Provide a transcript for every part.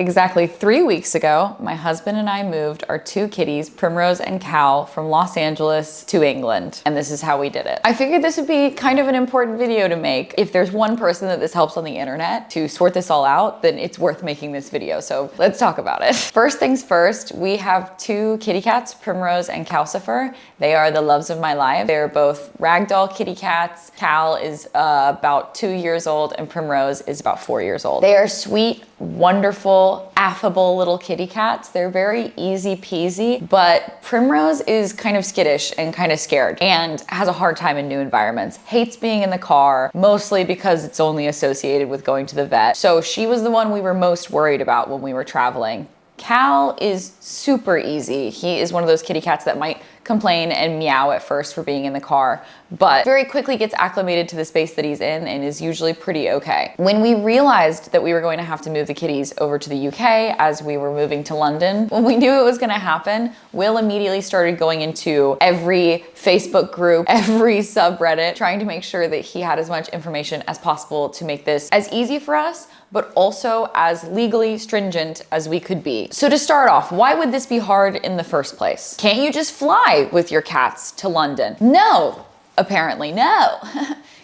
Exactly 3 weeks ago, my husband and I moved our two kitties, Primrose and Cal, from Los Angeles to England. And this is how we did it. I figured this would be kind of an important video to make. If there's one person that this helps on the internet to sort this all out, then it's worth making this video. So let's talk about it. First things first, we have two kitty cats, Primrose and Calcifer. They are the loves of my life. They're both ragdoll kitty cats. Cal is about 2 years old and Primrose is about 4 years old. They are sweet, wonderful, affable little kitty cats. They're very easy peasy, but Primrose is kind of skittish and kind of scared and has a hard time in new environments. Hates being in the car, mostly because it's only associated with going to the vet. So she was the one we were most worried about when we were traveling. Cal is super easy. He is one of those kitty cats that might complain and meow at first for being in the car, but very quickly gets acclimated to the space that he's in and is usually pretty okay. When we realized that we were going to have to move the kitties over to the UK as we were moving to London, when we knew it was gonna happen, Will immediately started going into every Facebook group, every subreddit, trying to make sure that he had as much information as possible to make this as easy for us, but also as legally stringent as we could be. So to start off, why would this be hard in the first place? Can't you just fly with your cats to London? No, apparently no.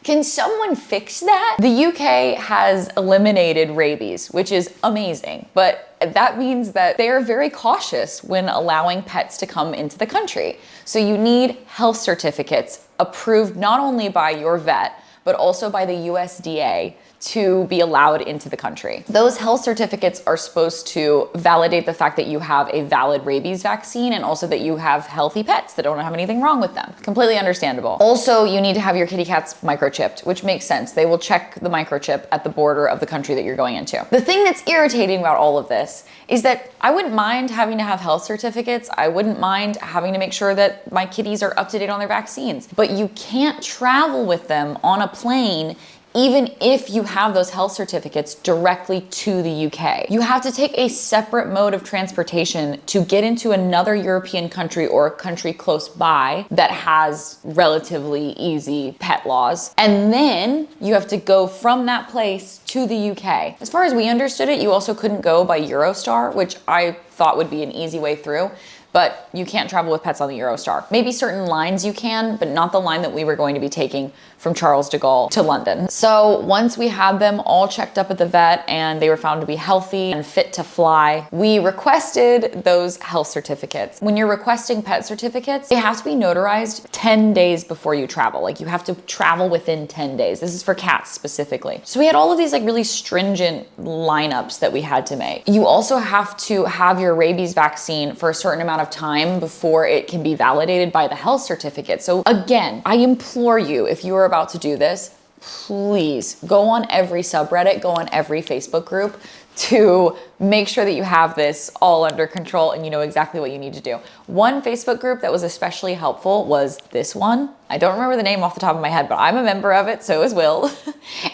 Can someone fix that? The UK has eliminated rabies, which is amazing, but that means that they are very cautious when allowing pets to come into the country. So you need health certificates approved not only by your vet, but also by the USDA to be allowed into the country. Those health certificates are supposed to validate the fact that you have a valid rabies vaccine and also that you have healthy pets that don't have anything wrong with them. Completely understandable. Also, you need to have your kitty cats microchipped, which makes sense. They will check the microchip at the border of the country that you're going into. The thing that's irritating about all of this is that I wouldn't mind having to have health certificates. I wouldn't mind having to make sure that my kitties are up to date on their vaccines, but you can't travel with them on a plane even if you have those health certificates directly to the UK. You have to take a separate mode of transportation to get into another European country or a country close by that has relatively easy pet laws. And then you have to go from that place to the UK. As far as we understood it, you also couldn't go by Eurostar, which I thought would be an easy way through. But you can't travel with pets on the Eurostar. Maybe certain lines you can, but not the line that we were going to be taking from Charles de Gaulle to London. So once we had them all checked up at the vet and they were found to be healthy and fit to fly, we requested those health certificates. When you're requesting pet certificates, they have to be notarized 10 days before you travel. Like you have to travel within 10 days. This is for cats specifically. So we had all of these like really stringent lineups that we had to make. You also have to have your rabies vaccine for a certain amount of time before it can be validated by the health certificate. So again, I implore you, if you are about to do this, please go on every subreddit, go on every Facebook group to make sure that you have this all under control and you know exactly what you need to do. One Facebook group that was especially helpful was this one. I don't remember the name off the top of my head, but I'm a member of it, so is Will.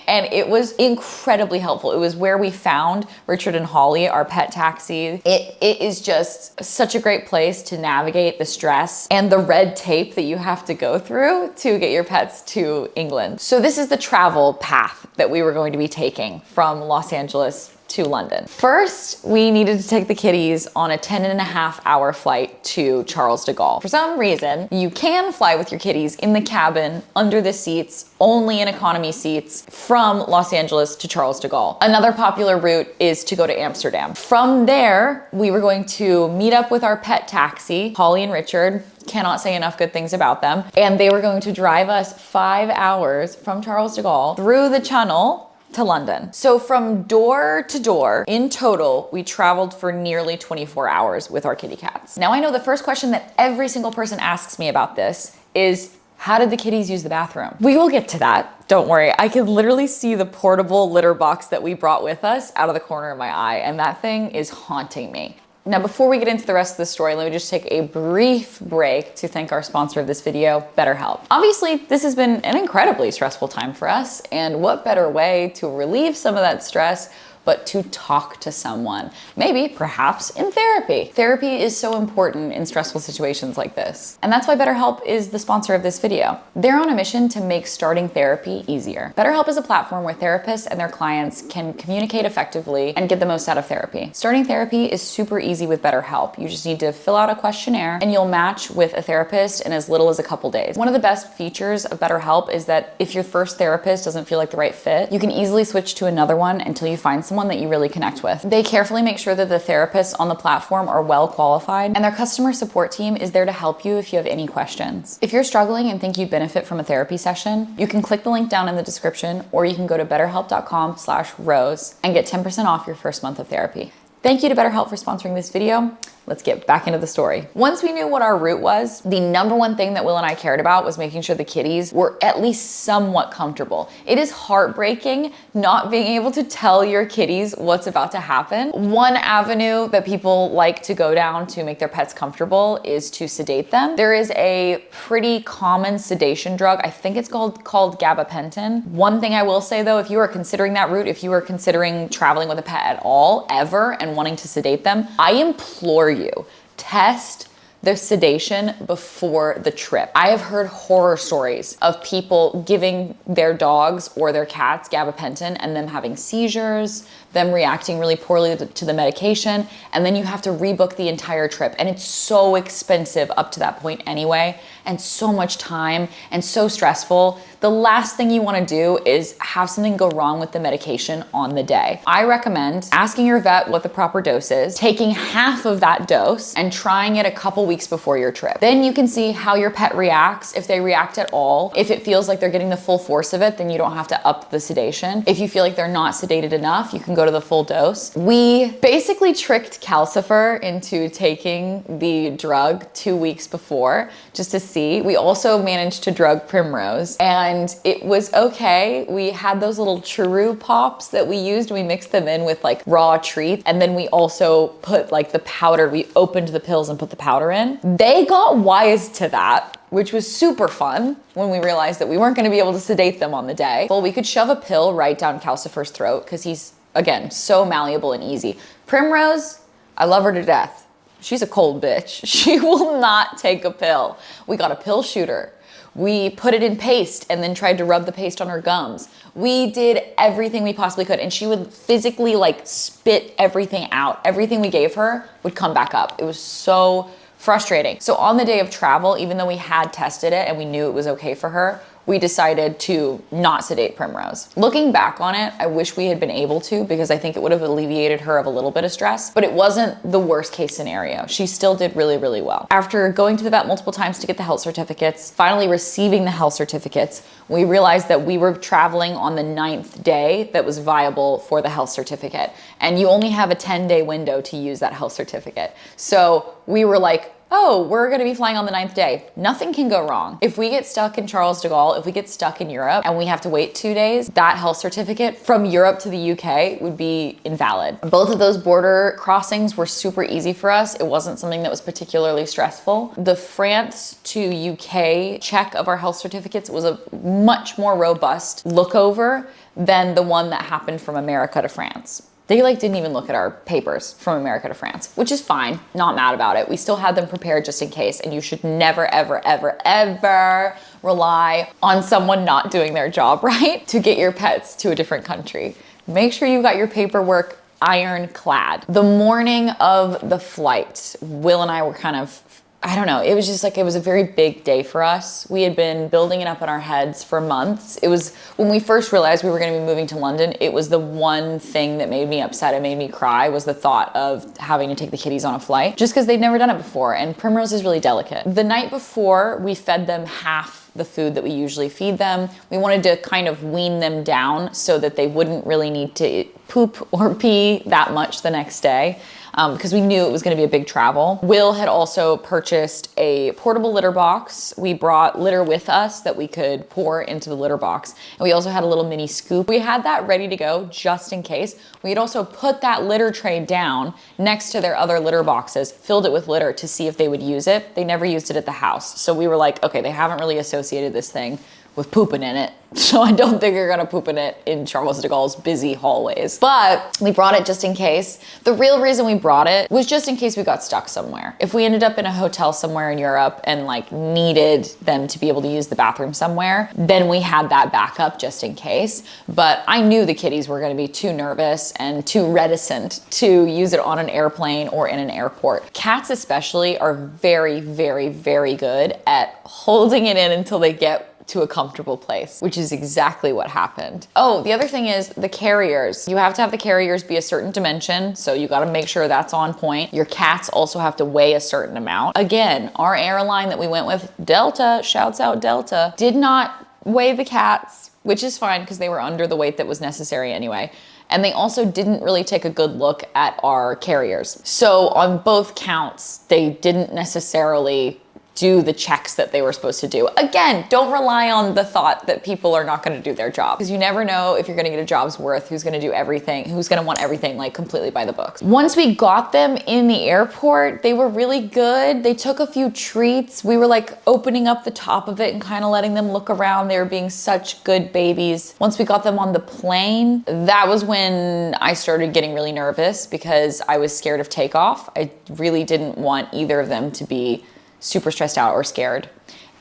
And it was incredibly helpful. It was where we found Richard and Holly, our pet taxi. It is just such a great place to navigate the stress and the red tape that you have to go through to get your pets to England. So this is the travel path that we were going to be taking from Los Angeles to London. First, we needed to take the kitties on a 10.5-hour flight to Charles de Gaulle. For some reason, you can fly with your kitties in the cabin, under the seats, only in economy seats, from Los Angeles to Charles de Gaulle. Another popular route is to go to Amsterdam. From there, we were going to meet up with our pet taxi, Holly and Richard. Cannot say enough good things about them. And they were going to drive us 5 hours from Charles de Gaulle through the Chunnel to London. So from door to door, in total, we traveled for nearly 24 hours with our kitty cats. Now I know the first question that every single person asks me about this is, how did the kitties use the bathroom? We will get to that, don't worry. I can literally see the portable litter box that we brought with us out of the corner of my eye, and that thing is haunting me. Now, before we get into the rest of the story, let me just take a brief break to thank our sponsor of this video, BetterHelp. Obviously, this has been an incredibly stressful time for us, and what better way to relieve some of that stress but to talk to someone. Maybe, perhaps, in therapy. Therapy is so important in stressful situations like this. And that's why BetterHelp is the sponsor of this video. They're on a mission to make starting therapy easier. BetterHelp is a platform where therapists and their clients can communicate effectively and get the most out of therapy. Starting therapy is super easy with BetterHelp. You just need to fill out a questionnaire and you'll match with a therapist in as little as a couple days. One of the best features of BetterHelp is that if your first therapist doesn't feel like the right fit, you can easily switch to another one until you find someone that you really connect with. They carefully make sure that the therapists on the platform are well qualified, and their customer support team is there to help you if you have any questions. If you're struggling and think you'd benefit from a therapy session, you can click the link down in the description, or you can go to betterhelp.com/rose and get 10% off your first month of therapy. Thank you to BetterHelp for sponsoring this video. Let's get back into the story. Once we knew what our route was, the number one thing that Will and I cared about was making sure the kitties were at least somewhat comfortable. It is heartbreaking not being able to tell your kitties what's about to happen. One avenue that people like to go down to make their pets comfortable is to sedate them. There is a pretty common sedation drug. I think it's called gabapentin. One thing I will say though, if you are considering that route, if you are considering traveling with a pet at all, ever, and wanting to sedate them, I implore you, test the sedation before the trip. I have heard horror stories of people giving their dogs or their cats gabapentin and them having seizures, them reacting really poorly to the medication, and then you have to rebook the entire trip. And it's so expensive up to that point anyway, and so much time and so stressful. The last thing you wanna do is have something go wrong with the medication on the day. I recommend asking your vet what the proper dose is, taking half of that dose and trying it a couple weeks before your trip. Then you can see how your pet reacts, if they react at all. If it feels like they're getting the full force of it, then you don't have to up the sedation. If you feel like they're not sedated enough, you can go to the full dose. We basically tricked Calcifer into taking the drug 2 weeks before just to see. We also managed to drug Primrose and it was okay. We had those little churu pops that we used. We mixed them in with like raw treats, and then we also put like the powder. We opened the pills and put the powder in. They got wise to that, which was super fun when we realized that we weren't gonna be able to sedate them on the day. Well, we could shove a pill right down Calcifer's throat because he's, again, so malleable and easy. Primrose, I love her to death. She's a cold bitch. She will not take a pill. We got a pill shooter. We put it in paste and then tried to rub the paste on her gums. We did everything we possibly could, and she would physically like spit everything out. Everything we gave her would come back up. It was so frustrating. So on the day of travel, even though we had tested it and we knew it was okay for her, we decided to not sedate Primrose. Looking back on it, I wish we had been able to, because I think it would have alleviated her of a little bit of stress, but it wasn't the worst case scenario. She still did really, really well. After going to the vet multiple times to get the health certificates, finally receiving the health certificates, we realized that we were traveling on the 9th day that was viable for the health certificate. And you only have a 10-day window to use that health certificate. So we were like, oh, we're gonna be flying on the 9th day. Nothing can go wrong. If we get stuck in Charles de Gaulle, if we get stuck in Europe and we have to wait 2 days, that health certificate from Europe to the UK would be invalid. Both of those border crossings were super easy for us. It wasn't something that was particularly stressful. The France to UK check of our health certificates was a much more robust look over than the one that happened from America to France. They like didn't even look at our papers from America to France, which is fine, not mad about it. We still had them prepared just in case, and you should never, ever, ever, ever rely on someone not doing their job right to get your pets to a different country. Make sure you got your paperwork ironclad. The morning of the flight, Will and I were kind of, I don't know, it was just like, it was a very big day for us. We had been building it up in our heads for months. It was, when we first realized we were gonna be moving to London, it was the one thing that made me upset and made me cry, was the thought of having to take the kitties on a flight, just because they'd never done it before, and Primrose is really delicate. The night before, we fed them half the food that we usually feed them. We wanted to kind of wean them down so that they wouldn't really need to poop or pee that much the next day. Because we knew it was going to be a big travel. Will had also purchased a portable litter box. We brought litter with us that we could pour into the litter box. And we also had a little mini scoop. We had that ready to go just in case. We had also put that litter tray down next to their other litter boxes, filled it with litter to see if they would use it. They never used it at the house. So we were like, okay, they haven't really associated this thing with pooping in it. So I don't think you're gonna poop in it in Charles de Gaulle's busy hallways. But we brought it just in case. The real reason we brought it was just in case we got stuck somewhere. If we ended up in a hotel somewhere in Europe and like needed them to be able to use the bathroom somewhere, then we had that backup just in case. But I knew the kitties were gonna be too nervous and too reticent to use it on an airplane or in an airport. Cats especially are very, very, very good at holding it in until they get to a comfortable place, which is exactly what happened. Oh, the other thing is the carriers. You have to have the carriers be a certain dimension, so you gotta make sure that's on point. Your cats also have to weigh a certain amount. Again, our airline that we went with, Delta, shouts out Delta, did not weigh the cats, which is fine because they were under the weight that was necessary anyway. And they also didn't really take a good look at our carriers. So on both counts, they didn't necessarily do the checks that they were supposed to do. Again, don't rely on the thought that people are not gonna do their job, because you never know if you're gonna get a job's worth, who's gonna do everything, who's gonna want everything like completely by the books. Once we got them in the airport, they were really good. They took a few treats. We were like opening up the top of it and kind of letting them look around. They were being such good babies. Once we got them on the plane, that was when I started getting really nervous because I was scared of takeoff. I really didn't want either of them to be super stressed out or scared.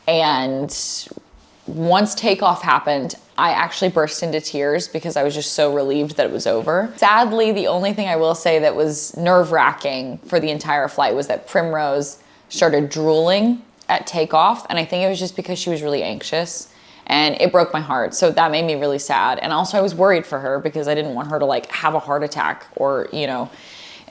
And once takeoff happened, I actually burst into tears because I was just so relieved that it was over. Sadly, the only thing I will say that was nerve-wracking for the entire flight was that Primrose started drooling at takeoff. And I think it was just because she was really anxious, and it broke my heart. So that made me really sad. And also I was worried for her because I didn't want her to like have a heart attack or, you know,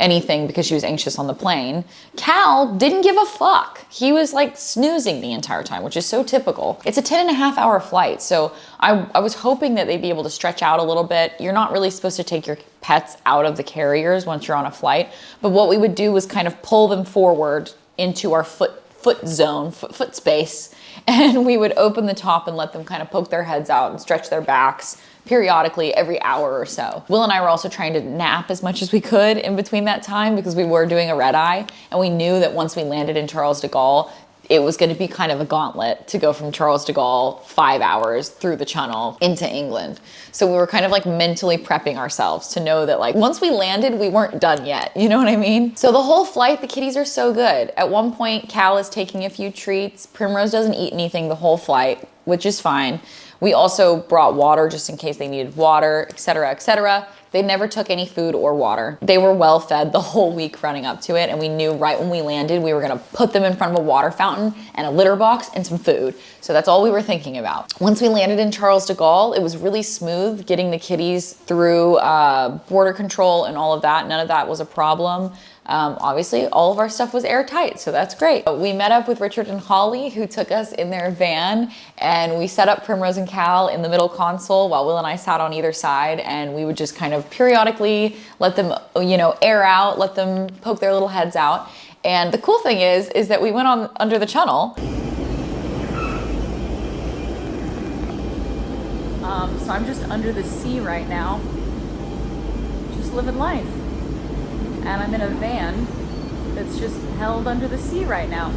anything because she was anxious on the plane. Cal didn't give a fuck. He was like snoozing the entire time, which is so typical. It's a 10.5-hour flight, so I was hoping that they'd be able to stretch out a little bit. You're not really supposed to take your pets out of the carriers once you're on a flight, but what we would do was kind of pull them forward into our foot space, and we would open the top and let them kind of poke their heads out and stretch their backs periodically every hour or so. Will and I were also trying to nap as much as we could in between that time because we were doing a red eye, and we knew that once we landed in Charles de Gaulle, it was going to be kind of a gauntlet to go from Charles de Gaulle 5 hours through the Chunnel into England. So we were kind of like mentally prepping ourselves to know that like once we landed, we weren't done yet. You know what I mean? So the whole flight, the kitties are so good. At one point, Cal is taking a few treats. Primrose doesn't eat anything the whole flight, which is fine. We also brought water just in case they needed water, etc., etc. They never took any food or water. They were well fed the whole week running up to it, and we knew right when we landed, we were gonna put them in front of a water fountain and a litter box and some food. So that's all we were thinking about. Once we landed in Charles de Gaulle, it was really smooth getting the kitties through border control and all of that. None of that was a problem. Obviously, all of our stuff was airtight, so that's great. We met up with Richard and Holly, who took us in their van, and we set up Primrose and Cal in the middle console while Will and I sat on either side, and we would just kind of periodically let them, you know, air out, let them poke their little heads out. And the cool thing is that we went on under the Chunnel. So I'm just under the sea right now, just living life. And I'm in a van that's just held under the sea right now.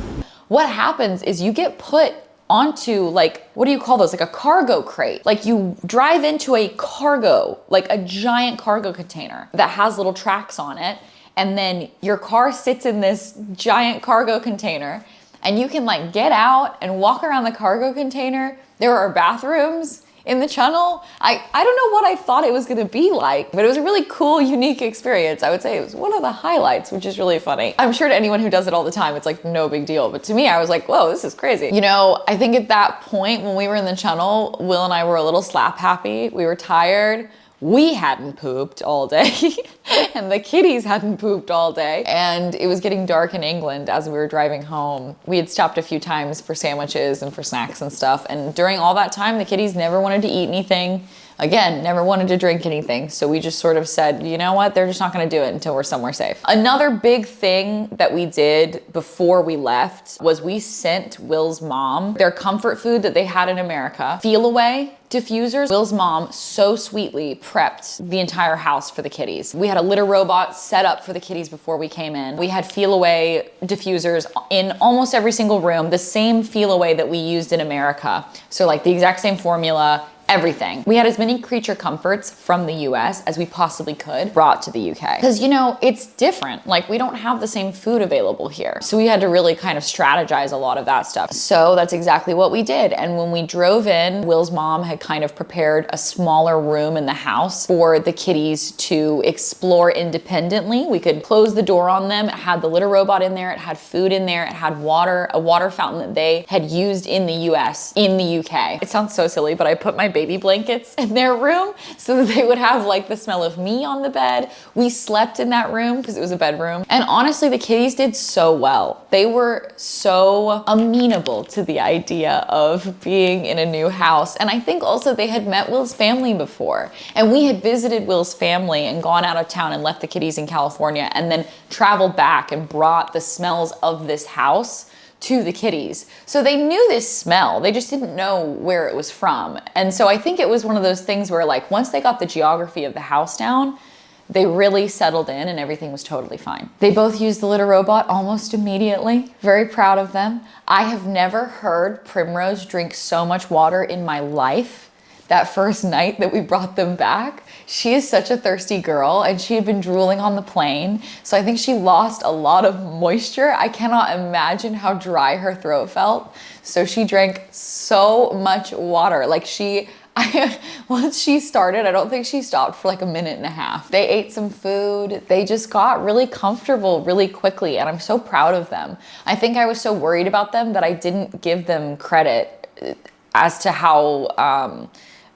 What happens is you get put onto like, what do you call those? Like a cargo crate. Like you drive into a cargo, like a giant cargo container that has little tracks on it. And then your car sits in this giant cargo container, and you can like get out and walk around the cargo container. There are bathrooms in the Chunnel. I don't know what I thought it was gonna be like, but it was a really cool, unique experience. I would say it was one of the highlights, which is really funny. I'm sure to anyone who does it all the time, it's like no big deal. But to me, I was like, whoa, this is crazy. You know, I think at that point when we were in the Chunnel, Will and I were a little slap happy. We were tired. We hadn't pooped all day and the kitties hadn't pooped all day. And it was getting dark in England as we were driving home. We had stopped a few times for sandwiches and for snacks and stuff. And during all that time, the kitties never wanted to eat anything. Again, never wanted to drink anything. So we just sort of said, you know what? They're just not gonna do it until we're somewhere safe. Another big thing that we did before we left was we sent Will's mom their comfort food that they had in America, Feel Away diffusers. Will's mom so sweetly prepped the entire house for the kitties. We had a litter robot set up for the kitties before we came in. We had Feel Away diffusers in almost every single room, the same Feel Away that we used in America. So like the exact same formula, everything. We had as many creature comforts from the US as we possibly could brought to the UK. Because, you know, it's different. Like, we don't have the same food available here. So we had to really kind of strategize a lot of that stuff. So that's exactly what we did. And when we drove in, Will's mom had kind of prepared a smaller room in the house for the kitties to explore independently. We could close the door on them. It had the litter robot in there. It had food in there. It had water, a water fountain that they had used in the US, in the UK. It sounds so silly, but I put my baby blankets in their room so that they would have like the smell of me on the bed. We slept in that room because it was a bedroom. And honestly, the kitties did so well. They were so amenable to the idea of being in a new house. And I think also they had met Will's family before. And we had visited Will's family and gone out of town and left the kitties in California and then traveled back and brought the smells of this house to the kitties. So they knew this smell, they just didn't know where it was from. And so I think it was one of those things where like once they got the geography of the house down, they really settled in and everything was totally fine. They both used the litter robot almost immediately. Very proud of them. I have never heard Primrose drink so much water in my life. That first night that we brought them back, she is such a thirsty girl and she had been drooling on the plane. So I think she lost a lot of moisture. I cannot imagine how dry her throat felt. So she drank so much water. Like once she started, I don't think she stopped for like a minute and a half. They ate some food. They just got really comfortable really quickly. And I'm so proud of them. I think I was so worried about them that I didn't give them credit as to how,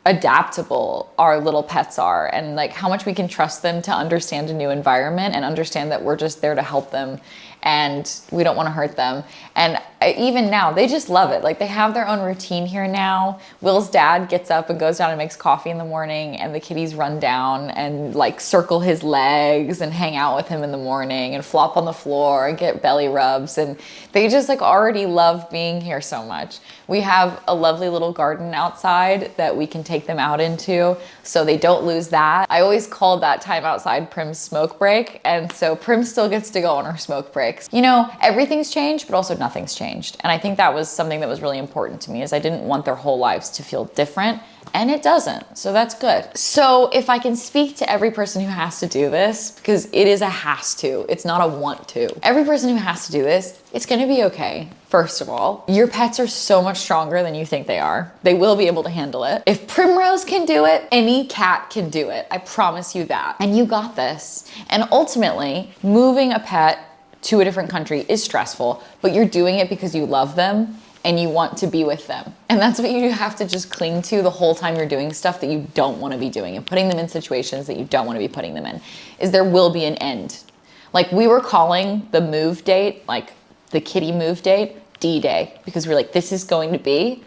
adaptable our little pets are and like how much we can trust them to understand a new environment and understand that we're just there to help them and we don't want to hurt them. And even now, they just love it. Like they have their own routine here now. Will's dad gets up and goes down and makes coffee in the morning and the kitties run down and like circle his legs and hang out with him in the morning and flop on the floor and get belly rubs. And they just like already love being here so much. We have a lovely little garden outside that we can take them out into so they don't lose that. I always called that time outside Prim's smoke break. And so Prim still gets to go on her smoke breaks. You know, everything's changed, but also nothing's changed. And I think that was something that was really important to me is I didn't want their whole lives to feel different. And it doesn't, so that's good. So if I can speak to every person who has to do this, because it is a has to, it's not a want to. Every person who has to do this, it's gonna be okay. First of all, your pets are so much stronger than you think they are. They will be able to handle it. If Primrose can do it, any cat can do it. I promise you that. And you got this. And ultimately, moving a pet to a different country is stressful, but you're doing it because you love them and you want to be with them. And that's what you have to just cling to the whole time you're doing stuff that you don't want to be doing and putting them in situations that you don't want to be putting them in, is there will be an end. Like we were calling the move date, like the kitty move date, D-Day, because we're like, this is going to be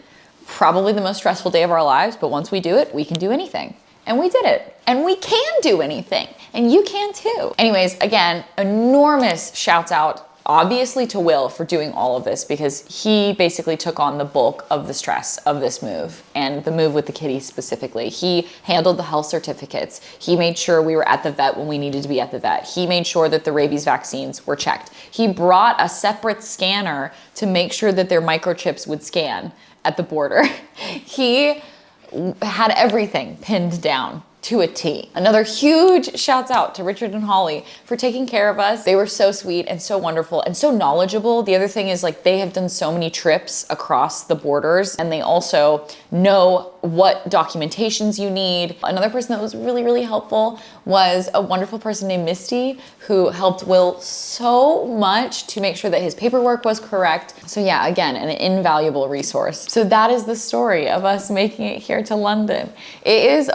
probably the most stressful day of our lives, but once we do it, we can do anything. And we did it. And we can do anything. And you can too. Anyways, again, enormous shouts out obviously to Will for doing all of this because he basically took on the bulk of the stress of this move and the move with the kitties specifically. He handled the health certificates. He made sure we were at the vet when we needed to be at the vet. He made sure that the rabies vaccines were checked. He brought a separate scanner to make sure that their microchips would scan at the border. He had everything pinned down to a T. Another huge shouts out to Richard and Holly for taking care of us. They were so sweet and so wonderful and so knowledgeable. The other thing is like they have done so many trips across the borders and they also know what documentations you need. Another person that was really, really helpful was a wonderful person named Misty who helped Will so much to make sure that his paperwork was correct. So yeah, again, an invaluable resource. So that is the story of us making it here to London. It is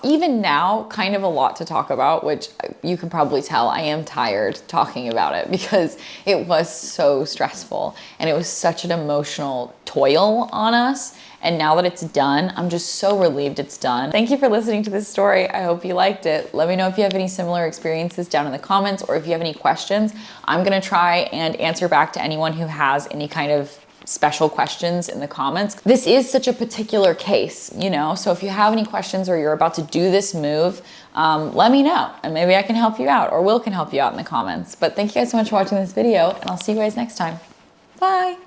even now kind of a lot to talk about, which you can probably tell I am tired talking about it because it was so stressful and it was such an emotional toil on us. And now that it's done, I'm just so relieved it's done. Thank you for listening to this story. I hope you liked it. Let me know if you have any similar experiences down in the comments, or if you have any questions. I'm gonna try and answer back to anyone who has any kind of special questions in the comments. This is such a particular case, you know, so if you have any questions or you're about to do this move, let me know and maybe I can help you out, or Will can help you out in the comments. But thank you guys so much for watching this video, and I'll see you guys next time. Bye.